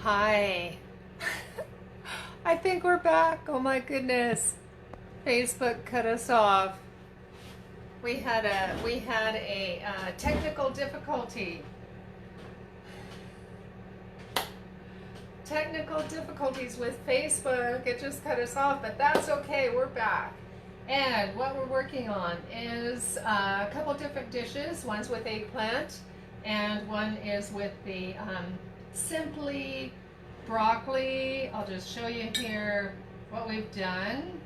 Hi. I think we're back. Oh my goodness. Facebook cut us off. We had a technical difficulty. Technical difficulties with Facebook. It just cut us off, but that's okay. We're back. And what we're working on is a couple different dishes. One's with eggplant, and one is with the simply broccoli. I'll just show you here what we've done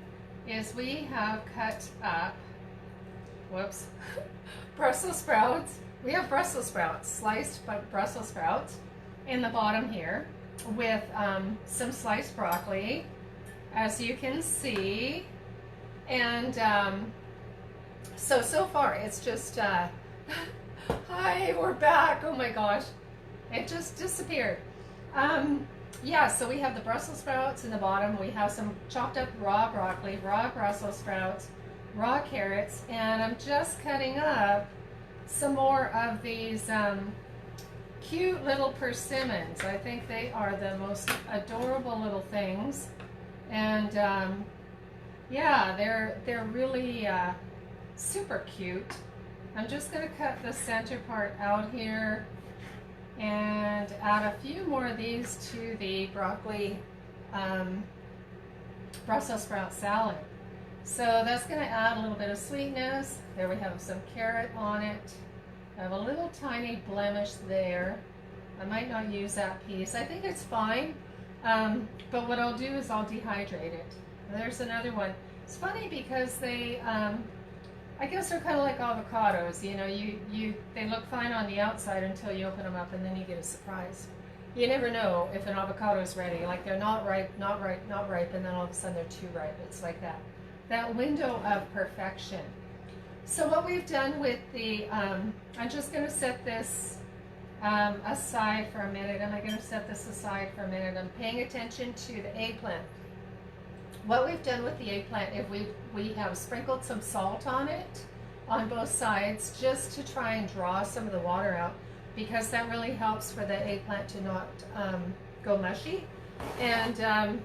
is we have cut up, Brussels sprouts. We have Brussels sprouts, sliced Brussels sprouts in the bottom here with some sliced broccoli, as you can see. And so far it's just, hi, we're back. Oh my gosh. It just disappeared. Yeah, so we have the Brussels sprouts in the bottom. We have some chopped up raw broccoli, raw Brussels sprouts, raw carrots, and I'm just cutting up some more of these cute little persimmons. I think they are the most adorable little things. And yeah, they're really super cute. I'm just going to cut the center part out here and add a few more of these to the broccoli Brussels sprout salad. So that's going to add a little bit of sweetness. There we have some carrot on it. I have a little tiny blemish there. I might not use that piece. I think it's fine. But what I'll do is I'll dehydrate it. There's another one. It's funny because they, I guess they're kind of like avocados. You know, they look fine on the outside until you open them up, and then you get a surprise. You never know if an avocado is ready. Like they're not ripe, not ripe, not ripe, and then all of a sudden they're too ripe. It's like that window of perfection. So what we've done with the, I'm just going to set this aside for a minute. Am I going to set this aside for a minute? I'm paying attention to the eggplant. What we've done with the eggplant is we have sprinkled some salt on it on both sides just to try and draw some of the water out, because that really helps for the eggplant to not go mushy. And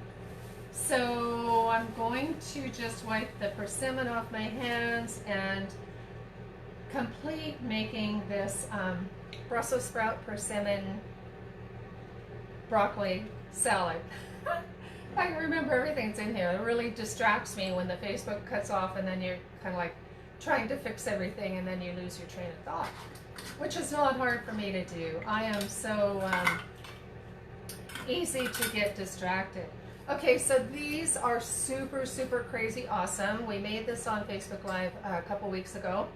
so I'm going to just wipe the persimmon off my hands and complete making this Brussels sprout persimmon broccoli salad. I can remember everything's in here. It really distracts me when the Facebook cuts off and then you're kind of like trying to fix everything and then you lose your train of thought, which is not hard for me to do. I am so easy to get distracted. Okay, so these are super, super crazy awesome. We made this on Facebook Live a couple weeks ago,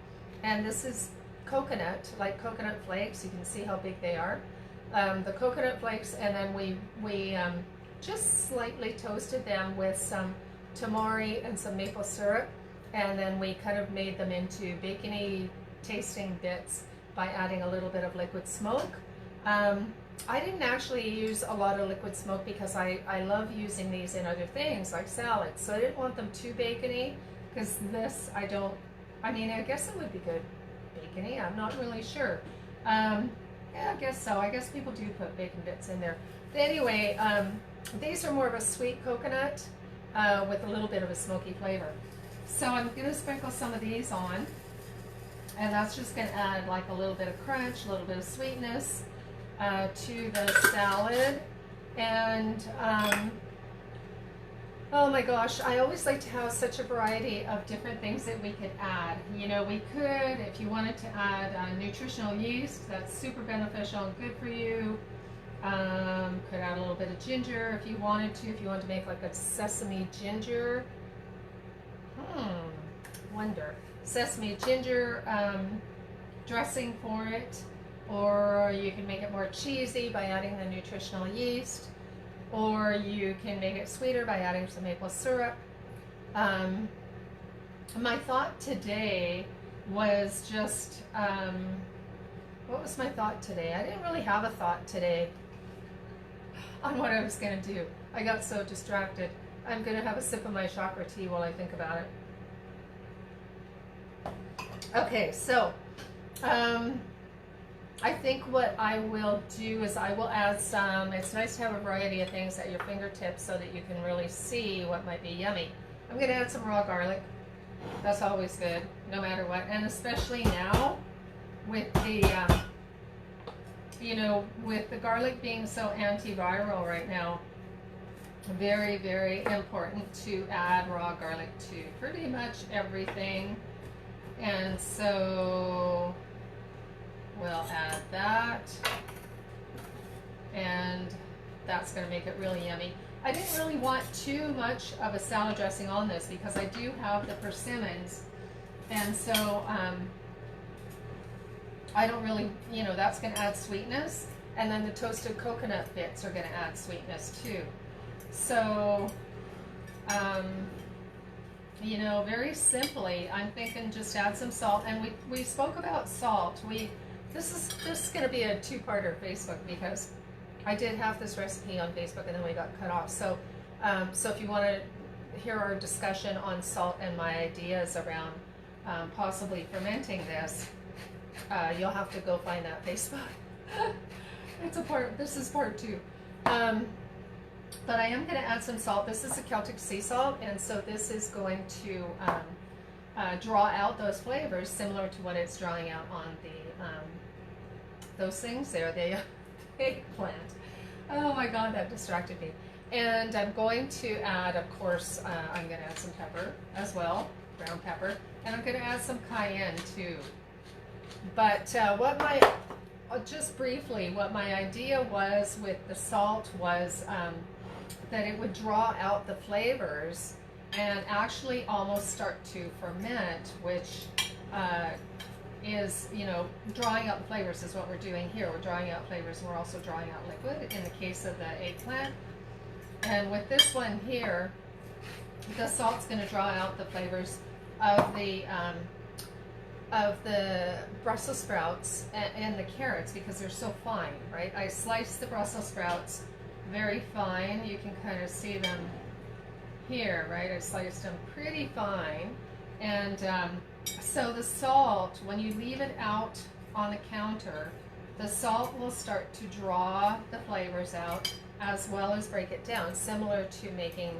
and this is coconut, like coconut flakes. You can see how big they are. The coconut flakes, and then we just slightly toasted them with some tamari and some maple syrup, and then we kind of made them into bacony tasting bits by adding a little bit of liquid smoke. I didn't actually use a lot of liquid smoke because I love using these in other things like salads, so I didn't want them too bacony, because this I guess it would be good bacony, I'm not really sure. Yeah, I guess so. I guess people do put bacon bits in there. But anyway, these are more of a sweet coconut with a little bit of a smoky flavor. So I'm going to sprinkle some of these on, and that's just going to add like a little bit of crunch, a little bit of sweetness to the salad. And oh my gosh, I always like to have such a variety of different things that we could add. You know, we could, if you wanted to add nutritional yeast, that's super beneficial and good for you. Could add a little bit of ginger if you wanted to. If you want to make like a sesame ginger, wonder, sesame ginger dressing for it. Or you can make it more cheesy by adding the nutritional yeast. Or you can make it sweeter by adding some maple syrup. My thought today was just, what was my thought today? I didn't really have a thought today on what I was going to do. I got so distracted. I'm going to have a sip of my chakra tea while I think about it. Okay, so I think what I will do is I will add some, it's nice to have a variety of things at your fingertips so that you can really see what might be yummy. I'm going to add some raw garlic. That's always good, no matter what. And especially now with the, you know, with the garlic being so antiviral right now, very, very important to add raw garlic to pretty much everything. And so we'll add that, and that's going to make it really yummy. I didn't really want too much of a salad dressing on this because I do have the persimmons, and so I don't really, you know, that's going to add sweetness, and then the toasted coconut bits are going to add sweetness too. So, you know, very simply, I'm thinking just add some salt, and we spoke about salt. This is going to be a two-parter Facebook because I did have this recipe on Facebook and then we got cut off. So, so if you want to hear our discussion on salt and my ideas around possibly fermenting this, you'll have to go find that Facebook. This is part two. But I am going to add some salt. This is a Celtic sea salt, and so this is going to draw out those flavors similar to what it's drawing out on the those things there, the eggplant. Oh my God, that distracted me. And I'm going to add, of course, I'm going to add some pepper as well, brown pepper, and I'm going to add some cayenne too. But just briefly, what my idea was with the salt was that it would draw out the flavors and actually almost start to ferment, which is, you know, drawing out the flavors is what we're doing here. We're drawing out flavors and we're also drawing out liquid in the case of the eggplant. And with this one here, the salt's going to draw out the flavors of the Brussels sprouts and the carrots because they're so fine, right? I sliced the Brussels sprouts very fine. You can kind of see them here, right? I sliced them pretty fine. And so the salt, when you leave it out on the counter, the salt will start to draw the flavors out as well as break it down, similar to making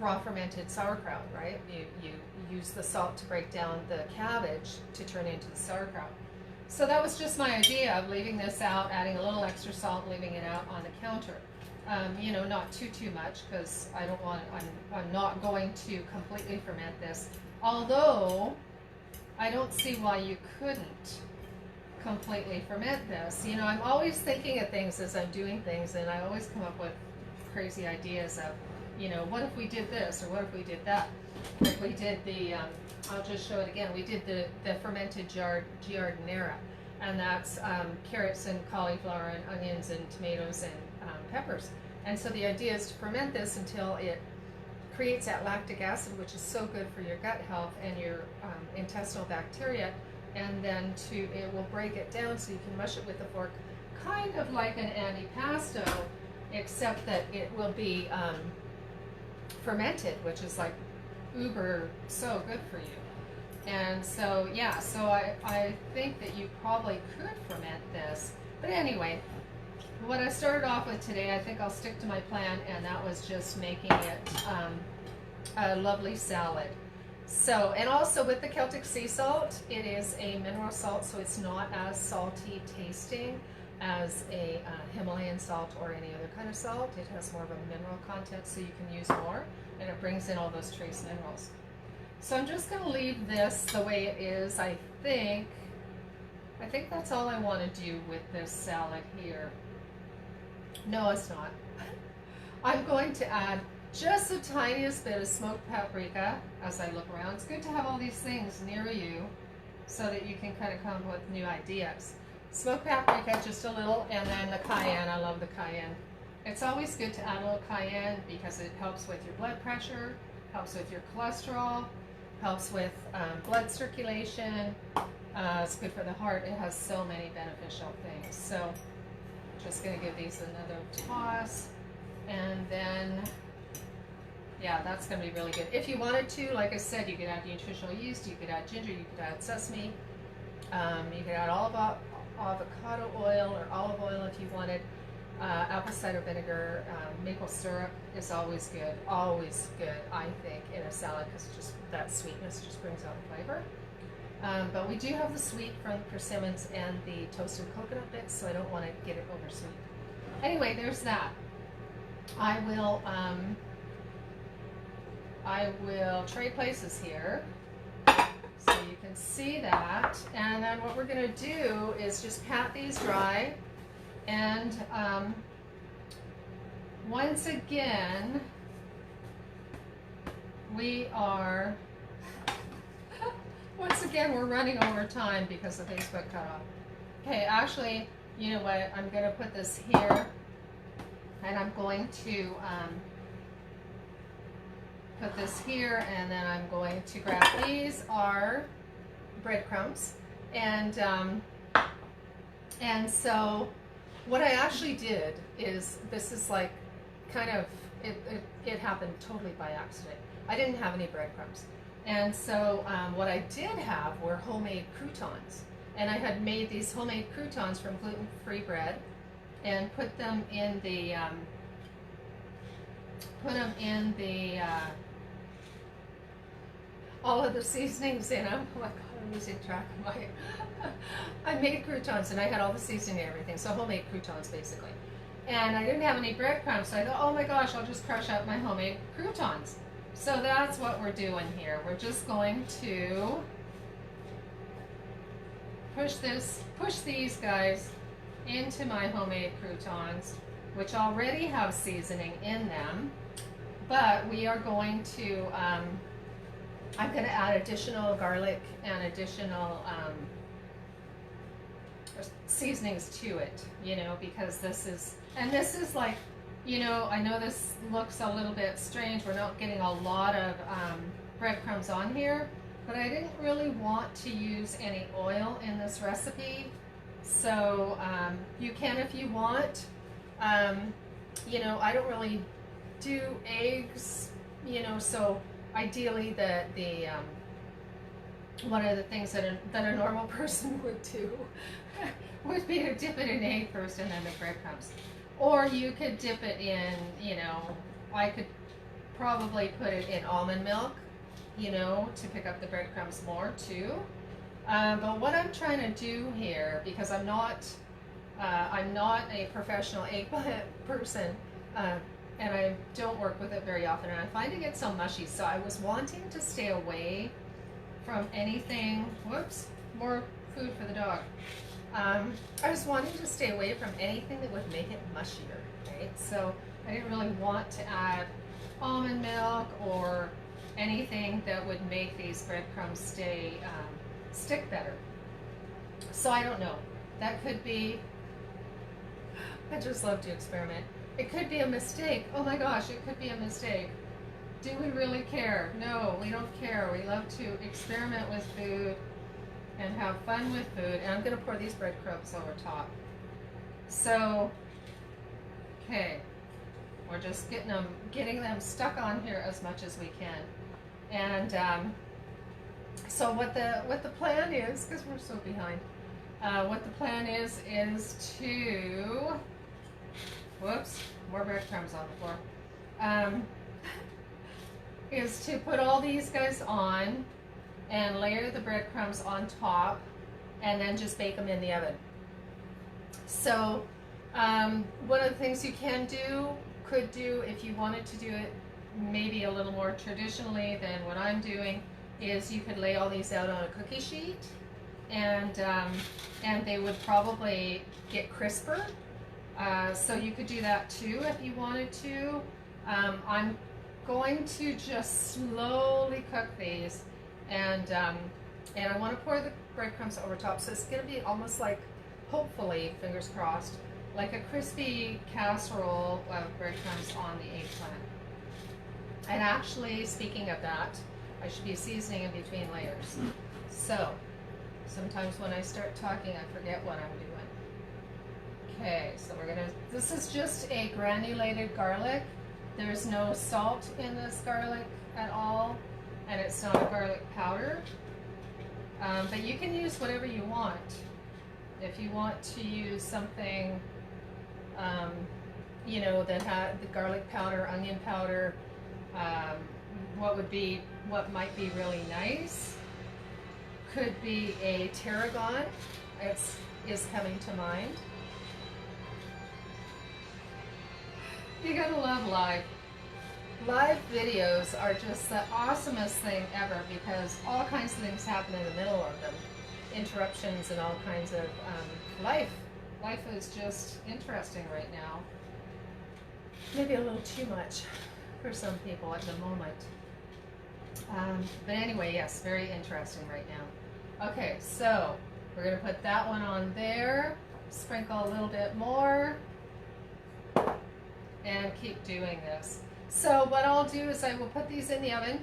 raw fermented sauerkraut, right? You use the salt to break down the cabbage to turn into the sauerkraut. So that was just my idea of leaving this out, adding a little extra salt, leaving it out on the counter. You know, not too much because I don't want. I'm not going to completely ferment this. Although I don't see why you couldn't completely ferment this. You know, I'm always thinking of things as I'm doing things, and I always come up with crazy ideas of, you know, what if we did this or what if we did that? If we did the, I'll just show it again. We did the fermented georginacyr, and that's carrots and cauliflower and onions and tomatoes and peppers. And so the idea is to ferment this until it creates that lactic acid, which is so good for your gut health and your intestinal bacteria, and then it will break it down so you can mush it with a fork, kind of like an antipasto, except that it will be fermented, which is like uber so good for you. And so yeah, so I think that you probably could ferment this. But anyway, what I started off with today, I think I'll stick to my plan, and that was just making it a lovely salad. So, and also with the Celtic sea salt, it is a mineral salt, so it's not as salty tasting as a Himalayan salt or any other kind of salt. It has more of a mineral content, so you can use more, and it brings in all those trace minerals. So I'm just going to leave this the way it is. I think that's all I want to do with this salad here. No, it's not. I'm going to add just the tiniest bit of smoked paprika as I look around. It's good to have all these things near you so that you can kind of come up with new ideas. Smoked paprika, just a little, and then the cayenne. I love the cayenne. It's always good to add a little cayenne because it helps with your blood pressure, helps with your cholesterol, helps with blood circulation. It's good for the heart. It has so many beneficial things. So just going to give these another toss, and then yeah, that's going to be really good. If you wanted to, like I said, you could add nutritional yeast, you could add ginger, you could add sesame, You could add avocado oil or olive oil if you wanted. Apple cider vinegar, maple syrup is always good, I think, in a salad, because just that sweetness just brings out the flavor. But we do have the sweet from the persimmons and the toasted coconut bits, so I don't want to get it over sweet. Anyway, there's that. I will trade places here so you can see that. And then what we're going to do is just pat these dry. And once again, we're running over time because the Facebook cut off. Okay, actually, you know what? I'm going to put this here, and I'm going to put this here, and then I'm going to grab, these are breadcrumbs, and so what I actually did is, this is like kind of, it happened totally by accident. I didn't have any breadcrumbs. And so what I did have were homemade croutons. And I had made these homemade croutons from gluten-free bread and put them in the, all of the seasonings in them. Oh my God, I'm losing track of my, I made croutons and I had all the seasoning and everything, so homemade croutons basically. And I didn't have any breadcrumbs, so I thought, oh my gosh, I'll just crush up my homemade croutons. So that's what we're doing here. We're just going to push these guys into my homemade croutons, which already have seasoning in them, but we are going to, I'm going to add additional garlic and additional seasonings to it, you know, because this is like, you know, I know this looks a little bit strange. We're not getting a lot of breadcrumbs on here, but I didn't really want to use any oil in this recipe. So you can if you want. You know, I don't really do eggs, you know, so ideally one of the things that a normal person would do would be to dip it in egg first and then the breadcrumbs. Or you could dip it in, you know, I could probably put it in almond milk, you know, to pick up the breadcrumbs more too. But what I'm trying to do here, because I'm not a professional eggplant person, and I don't work with it very often, and I find it gets so mushy. So I was wanting to stay away from anything. Whoops, more food for the dog. I was wanting to stay away from anything that would make it mushier, right? So I didn't really want to add almond milk or anything that would make these breadcrumbs stick better. So I don't know. That could be, I just love to experiment. It could be a mistake. Oh my gosh, it could be a mistake. Do we really care? No, we don't care. We love to experiment with food and have fun with food. And I'm going to pour these breadcrumbs over top. So, okay, we're just getting them stuck on here as much as we can. And so what the plan is, because we're so behind, what the plan is to, whoops, more breadcrumbs on the floor, is to put all these guys on and layer the breadcrumbs on top and then just bake them in the oven. So one of the things you could do if you wanted to do it maybe a little more traditionally than what I'm doing, is you could lay all these out on a cookie sheet, and they would probably get crisper. So you could do that too if you wanted to. I'm going to just slowly cook these, and I want to pour the breadcrumbs over top, so it's going to be almost like, hopefully, fingers crossed, like a crispy casserole of breadcrumbs on the eggplant. And actually, speaking of that, I should be seasoning in between layers. So, sometimes when I start talking, I forget what I'm doing. Okay, so this is just a granulated garlic. There's no salt in this garlic at all, and it's not a garlic powder. But you can use whatever you want. If you want to use something, you know, that had the garlic powder, onion powder, what might be really nice could be a tarragon. Is coming to mind. You gotta love live. Live videos are just the awesomest thing ever because all kinds of things happen in the middle of them. Interruptions and all kinds of life. Life is just interesting right now. Maybe a little too much for some people at the moment. But anyway, yes, very interesting right now. Okay, so we're going to put that one on there, sprinkle a little bit more, and keep doing this. So what I'll do is I will put these in the oven.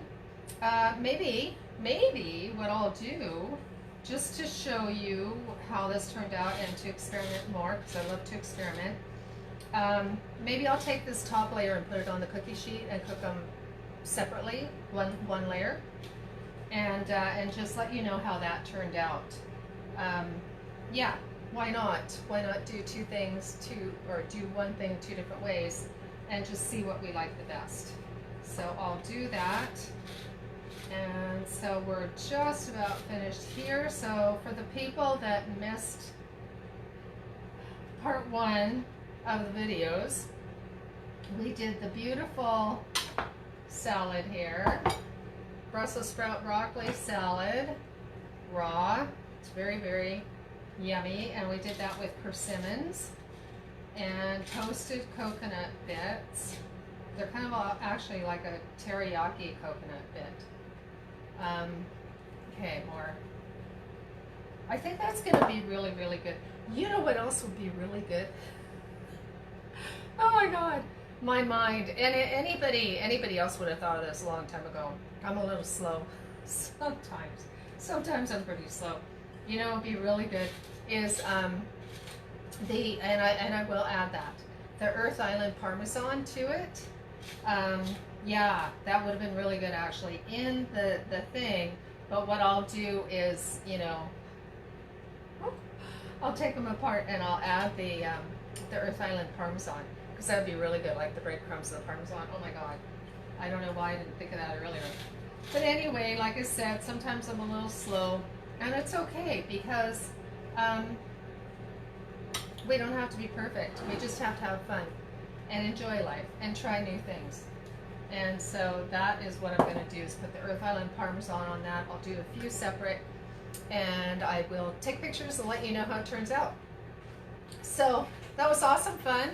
Maybe what I'll do, just to show you how this turned out and to experiment more, because I love to experiment, maybe I'll take this top layer and put it on the cookie sheet and cook them separately, one layer, and just let you know how that turned out. Yeah, why not? Why not do two things, or do one thing two different ways, and just see what we like the best. So I'll do that. And so we're just about finished here. So for the people that missed part 1 of the videos, we did the beautiful salad here. Brussels sprout broccoli salad, raw. It's very, very yummy. And we did that with persimmons and toasted coconut bits. They're kind of actually like a teriyaki coconut bit. Okay, more. I think that's going to be really, really good. You know what else would be really good? Oh my God, my mind. And anybody else would have thought of this a long time ago. I'm a little slow. Sometimes I'm pretty slow. You know, it'd be really good is and I will add that, the Earth Island Parmesan to it. Yeah, that would have been really good actually in the thing. But what I'll do is, you know, I'll take them apart and I'll add the Earth Island Parmesan, because that would be really good, like the breadcrumbs of the Parmesan. Oh my God, I don't know why I didn't think of that earlier. But anyway, like I said, sometimes I'm a little slow, and it's okay, because we don't have to be perfect. We just have to have fun and enjoy life and try new things. And so that is what I'm going to do, is put the Earth Island Parmesan on that. I'll do a few separate, and I will take pictures and let you know how it turns out. So that was awesome fun,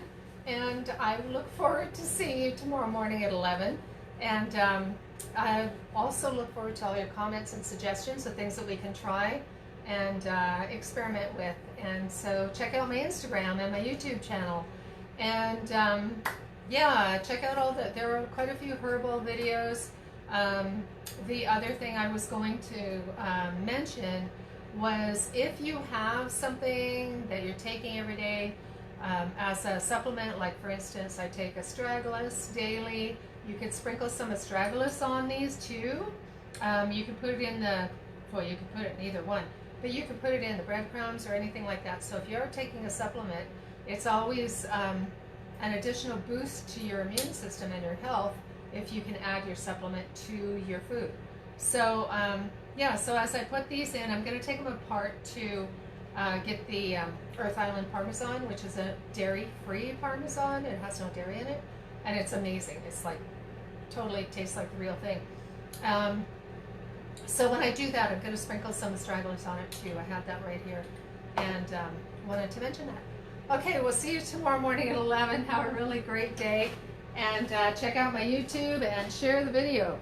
and I look forward to seeing you tomorrow morning at 11. And I also look forward to all your comments and suggestions of things that we can try and experiment with. And so check out my Instagram and my YouTube channel. And yeah, check out there are quite a few herbal videos. The other thing I was going to mention was, if you have something that you're taking every day as a supplement, like for instance, I take astragalus daily, you could sprinkle some astragalus on these too. You can put it in you can put it in either one, but you can put it in the breadcrumbs or anything like that. So if you're taking a supplement, it's always an additional boost to your immune system and your health if you can add your supplement to your food. So yeah, so as I put these in, I'm going to take them apart to get the Earth Island Parmesan, which is a dairy-free Parmesan. It has no dairy in it, and it's amazing. It's like totally tastes like the real thing. So when I do that, I'm going to sprinkle some astragalus on it too. I have that right here, and wanted to mention that. Okay, we'll see you tomorrow morning at 11. Have a really great day, and check out my YouTube and share the video.